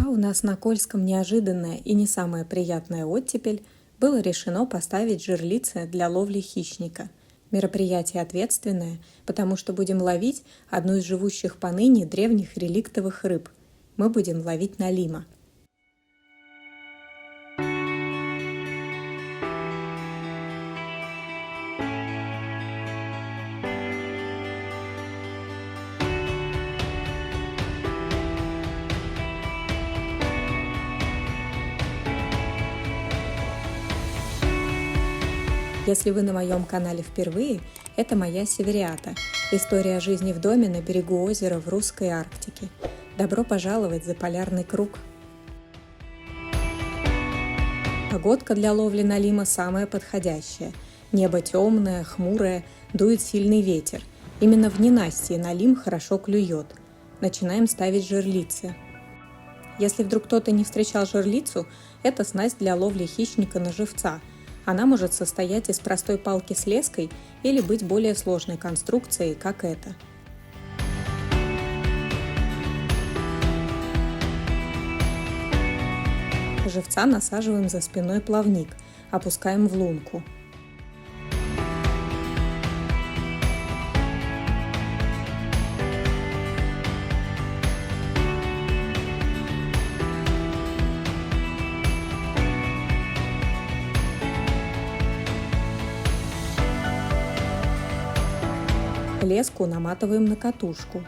Пока у нас на Кольском неожиданная и не самая приятная оттепель, было решено поставить жерлицы для ловли хищника. Мероприятие ответственное, потому что будем ловить одну из живущих поныне древних реликтовых рыб. Мы будем ловить налима. Если вы на моем канале впервые, это моя севериата – история жизни в доме на берегу озера в русской Арктике. Добро пожаловать за полярный круг! Погодка для ловли налима самая подходящая. Небо темное, хмурое, дует сильный ветер. Именно в ненастье налим хорошо клюет. Начинаем ставить жерлицы. Если вдруг кто-то не встречал жерлицу, это снасть для ловли хищника на живца. Она может состоять из простой палки с леской или быть более сложной конструкцией, как эта. Живца насаживаем за спиной плавник, опускаем в лунку. Леску наматываем на катушку.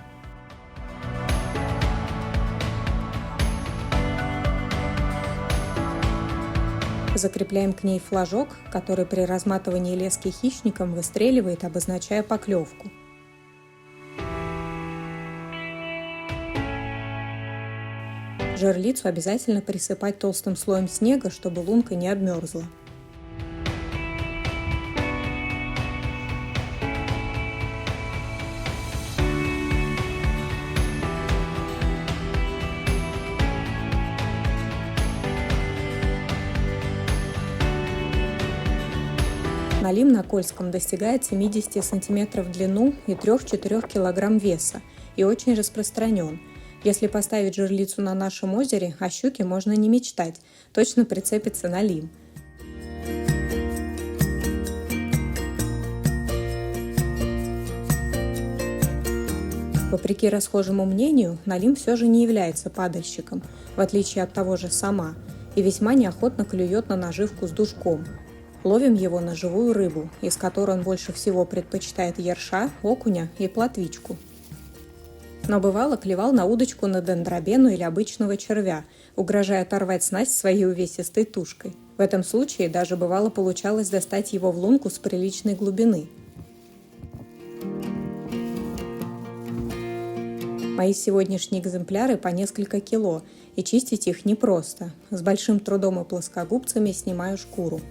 Закрепляем к ней флажок, который при разматывании лески хищником выстреливает, обозначая поклевку. Жерлицу обязательно присыпать толстым слоем снега, чтобы лунка не обмерзла. Налим на Кольском достигает 70 см в длину и 3-4 кг веса и очень распространен. Если поставить жерлицу на нашем озере, о щуке можно не мечтать, точно прицепится налим. Вопреки расхожему мнению, налим все же не является падальщиком, в отличие от того же сама, и весьма неохотно клюет на наживку с душком. Ловим его на живую рыбу, из которой он больше всего предпочитает ерша, окуня и плотвичку. Но бывало клевал на удочку на дендробену или обычного червя, угрожая оторвать снасть своей увесистой тушкой. В этом случае даже бывало получалось достать его в лунку с приличной глубины. Мои сегодняшние экземпляры по несколько кило, и чистить их непросто. С большим трудом и плоскогубцами снимаю шкуру.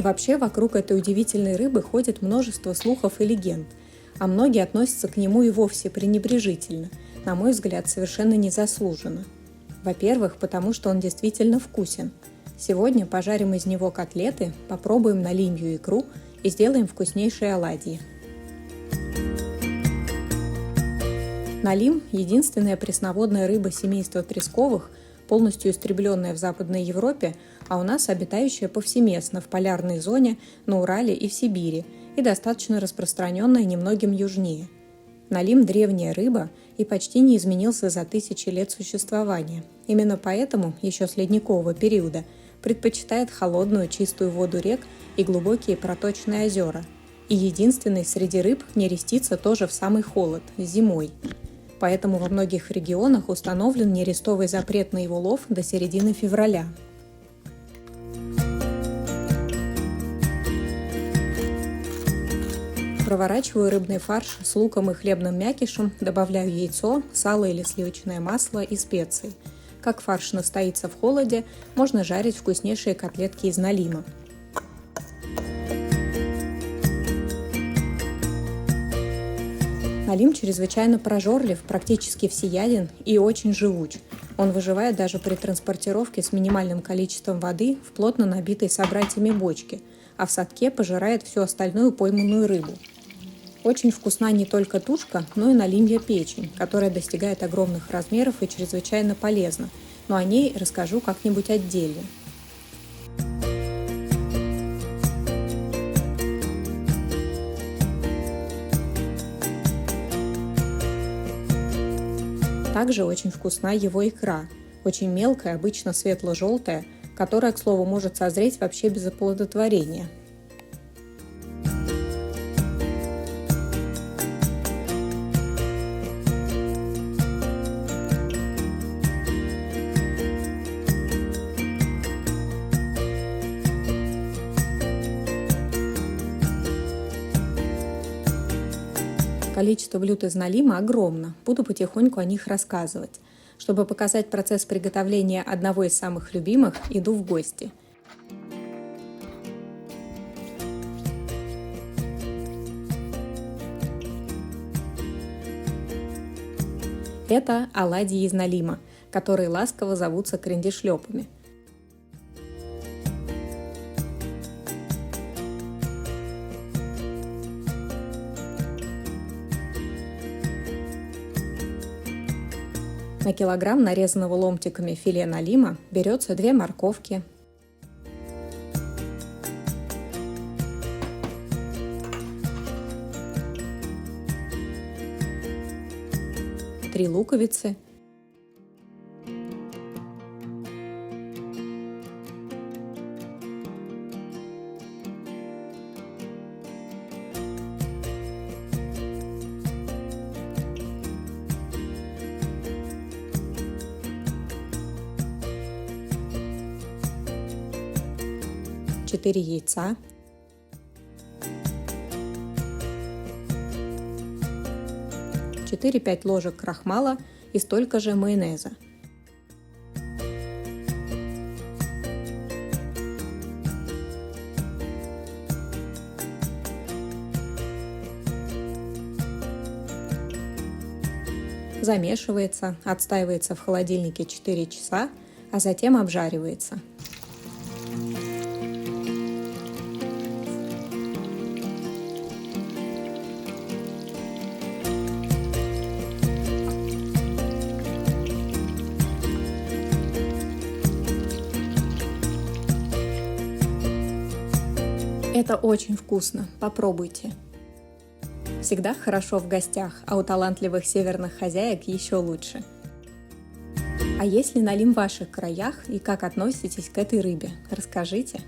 Вообще, вокруг этой удивительной рыбы ходит множество слухов и легенд, а многие относятся к нему и вовсе пренебрежительно, на мой взгляд, совершенно незаслуженно. Во-первых, потому что он действительно вкусен. Сегодня пожарим из него котлеты, попробуем налимью икру и сделаем вкуснейшие оладьи. Налим – единственная пресноводная рыба семейства тресковых, полностью истребленная в Западной Европе, а у нас обитающая повсеместно в полярной зоне, на Урале и в Сибири, и достаточно распространенная немногим южнее. Налим – древняя рыба и почти не изменился за тысячи лет существования. Именно поэтому, еще с ледникового периода, предпочитает холодную чистую воду рек и глубокие проточные озера. И единственный среди рыб нерестится тоже в самый холод – зимой. Поэтому во многих регионах установлен нерестовый запрет на его лов до середины февраля. Проворачиваю рыбный фарш с луком и хлебным мякишем, добавляю яйцо, сало или сливочное масло и специи. Как фарш настоится в холоде, можно жарить вкуснейшие котлетки из налима. Налим чрезвычайно прожорлив, практически всеяден и очень живуч. Он выживает даже при транспортировке с минимальным количеством воды в плотно набитой собратьями бочке, а в садке пожирает всю остальную пойманную рыбу. Очень вкусна не только тушка, но и налимья печень, которая достигает огромных размеров и чрезвычайно полезна, но о ней расскажу как-нибудь отдельно. Также очень вкусна его икра, очень мелкая, обычно светло-желтая, которая, к слову, может созреть вообще без оплодотворения. Количество блюд из налима огромно, буду потихоньку о них рассказывать. Чтобы показать процесс приготовления одного из самых любимых, иду в гости. Это оладьи из налима, которые ласково зовутся крендишлепами. На килограмм нарезанного ломтиками филе налима берется 2 морковки, 3 луковицы, 4 яйца, 4-5 ложек крахмала и столько же майонеза. Замешивается, отстаивается в холодильнике 4 часа, а затем обжаривается. Это очень вкусно, попробуйте. Всегда хорошо в гостях, а у талантливых северных хозяек еще лучше. А есть ли налим в ваших краях и как относитесь к этой рыбе? Расскажите.